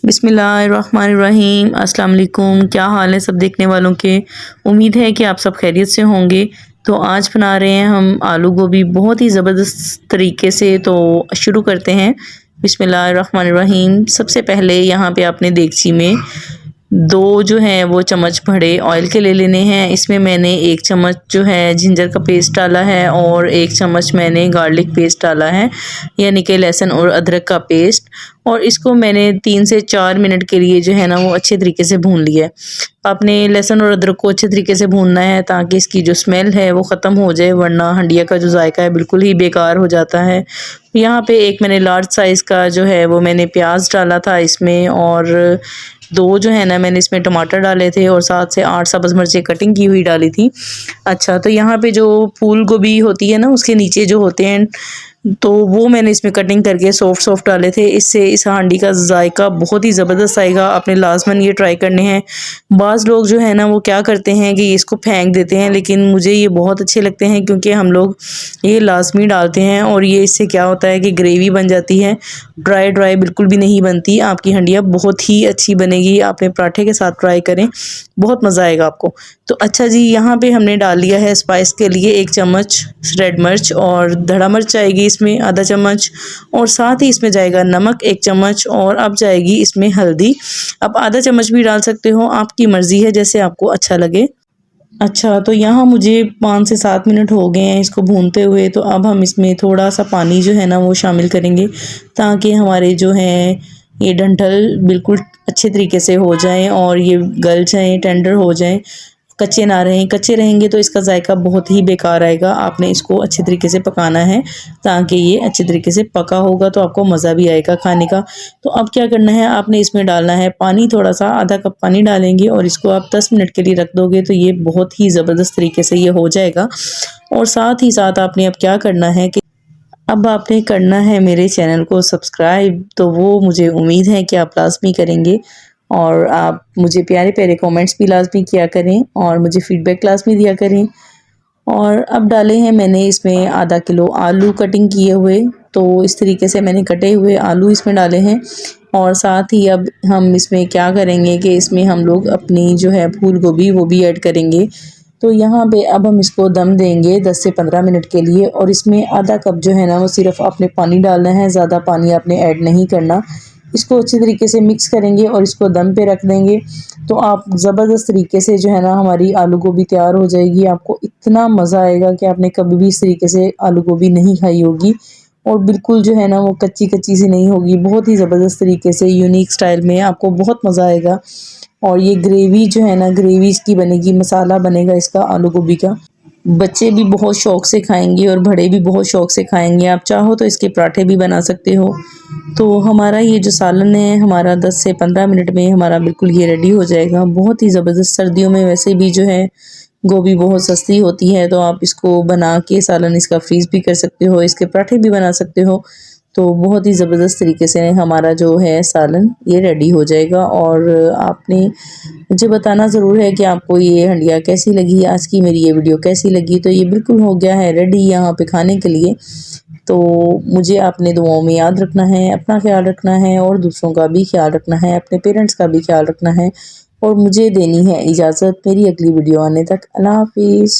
बिस्मिल्लाहिर्रहमानिर्रहीम। अस्सलाम वालेकुम। क्या हाल है सब देखने वालों के। उम्मीद है कि आप सब खैरियत से होंगे। तो आज बना रहे हैं हम आलू गोभी बहुत ही ज़बरदस्त तरीके से। तो शुरू करते हैं। बिस्मिल्लाहिर्रहमानिर्रहीम। सबसे पहले यहाँ पे आपने देगची में 2 जो है वो चम्मच बड़े ऑयल के ले लेने हैं। इसमें मैंने 1 चम्मच जो है जिंजर का पेस्ट डाला है और 1 चम्मच मैंने गार्लिक पेस्ट डाला है, यानी कि लहसुन और अदरक का पेस्ट। और इसको मैंने 3 से 4 मिनट के लिए जो है ना वो अच्छे तरीके से भून लिया है। आपने लहसुन और अदरक को अच्छे तरीके से भूनना है ताकि इसकी जो स्मेल है वो ख़त्म हो जाए, वरना हंडिया का जो जायका है बिल्कुल ही बेकार हो जाता है। यहाँ पे एक मैंने लार्ज साइज़ का जो है वो मैंने प्याज डाला था इसमें, और 2 जो है ना मैंने इसमें टमाटर डाले थे और 7 से 8 सब्ज़ मिर्चें कटिंग की हुई डाली थी। अच्छा, तो यहाँ पे जो फूल गोभी होती है ना उसके नीचे जो होते हैं, तो वो मैंने इसमें कटिंग करके सॉफ्ट डाले थे। इससे इस हांडी का जायका बहुत ही ज़बरदस्त आएगा। आपने लाज़मन ये ट्राई करने हैं। बाज़ लोग जो है ना वो क्या करते हैं कि इसको फेंक देते हैं, लेकिन मुझे ये बहुत अच्छे लगते हैं क्योंकि हम लोग ये लाज़मी डालते हैं। और ये इससे क्या होता है कि ग्रेवी बन जाती है, ड्राई बिल्कुल भी नहीं बनती। आपकी हंडिया बहुत ही अच्छी बनेगी। आपने पराठे के साथ ट्राई करें, बहुत मज़ा आएगा आपको। तो अच्छा जी, यहाँ पे हमने डाल लिया है स्पाइस के लिए 1 चम्मच रेड मिर्च, और धड़ा मिर्च जाएगी इसमें आधा चम्मच, और साथ ही इसमें जाएगा नमक 1 चम्मच, और अब जाएगी इसमें हल्दी। आप आधा चम्मच भी डाल सकते हो, आपकी मर्ज़ी है, जैसे आपको अच्छा लगे। अच्छा, तो यहाँ मुझे 5 से 7 मिनट हो गए हैं इसको भूनते हुए। तो अब हम इसमें थोड़ा सा पानी जो है ना वो शामिल करेंगे ताकि हमारे जो हैं ये डंठल बिल्कुल अच्छे तरीके से हो जाएं और ये गल जाएं, टेंडर हो जाएं, कच्चे ना रहें। कच्चे रहेंगे तो इसका जायका बहुत ही बेकार आएगा। आपने इसको अच्छे तरीके से पकाना है ताकि ये अच्छे तरीके से पका होगा तो आपको मज़ा भी आएगा खाने का। तो अब क्या करना है, आपने इसमें डालना है पानी, थोड़ा सा आधा कप पानी डालेंगे और इसको आप 10 मिनट के लिए रख दोगे तो ये बहुत ही ज़बरदस्त तरीके से ये हो जाएगा। और साथ ही साथ आपने अब क्या करना है कि अब आपने करना है मेरे चैनल को सब्सक्राइब। तो वो मुझे उम्मीद है कि आप लाज़मी करेंगे, और आप मुझे प्यारे प्यारे कमेंट्स भी लाज़मी किया करें और मुझे फ़ीडबैक लाज़मी दिया करें। और अब डाले हैं मैंने इसमें आधा किलो आलू कटिंग किए हुए। तो इस तरीके से मैंने कटे हुए आलू इसमें डाले हैं। और साथ ही अब हम इसमें क्या करेंगे कि इसमें हम लोग अपनी जो है फूल गोभी वो भी ऐड करेंगे। तो यहाँ पे अब हम इसको दम देंगे 10 से 15 मिनट के लिए, और इसमें आधा कप जो है ना वो सिर्फ आपने पानी डालना है, ज़्यादा पानी आपने ऐड नहीं करना। इसको अच्छे तरीके से मिक्स करेंगे और इसको दम पे रख देंगे। तो आप ज़बरदस्त तरीके से जो है ना हमारी आलू गोभी तैयार हो जाएगी। आपको इतना मज़ा आएगा कि आपने कभी भी इस तरीके से आलू गोभी नहीं खाई होगी, और बिल्कुल जो है ना वो कच्ची कच्ची सी नहीं होगी। बहुत ही ज़बरदस्त तरीके से यूनिक स्टाइल में आपको बहुत मज़ा आएगा। और ये ग्रेवी जो है ना ग्रेवी इसकी बनेगी, मसाला बनेगा इसका आलू गोभी का। बच्चे भी बहुत शौक़ से खाएंगे और बड़े भी बहुत शौक़ से खाएंगे। आप चाहो तो इसके पराठे भी बना सकते हो। तो हमारा ये जो सालन है हमारा 10 से 15 मिनट में हमारा बिल्कुल ये रेडी हो जाएगा। बहुत ही ज़बरदस्त। सर्दियों में वैसे भी जो है गोभी बहुत सस्ती होती है, तो आप इसको बना के सालन इसका फ्रीज़ भी कर सकते हो, इसके पराठे भी बना सकते हो। तो बहुत ही ज़बरदस्त तरीके से हमारा जो है सालन ये रेडी हो जाएगा। और आपने मुझे बताना ज़रूर है कि आपको ये हंडिया कैसी लगी, आज की मेरी ये वीडियो कैसी लगी। तो ये बिल्कुल हो गया है रेडी यहाँ पे खाने के लिए। तो मुझे अपने दुआओं में याद रखना है, अपना ख्याल रखना है और दूसरों का भी ख्याल रखना है, अपने पेरेंट्स का भी ख्याल रखना है। और मुझे देनी है इजाज़त मेरी अगली वीडियो आने तक। अल्लाह हाफ़िज़।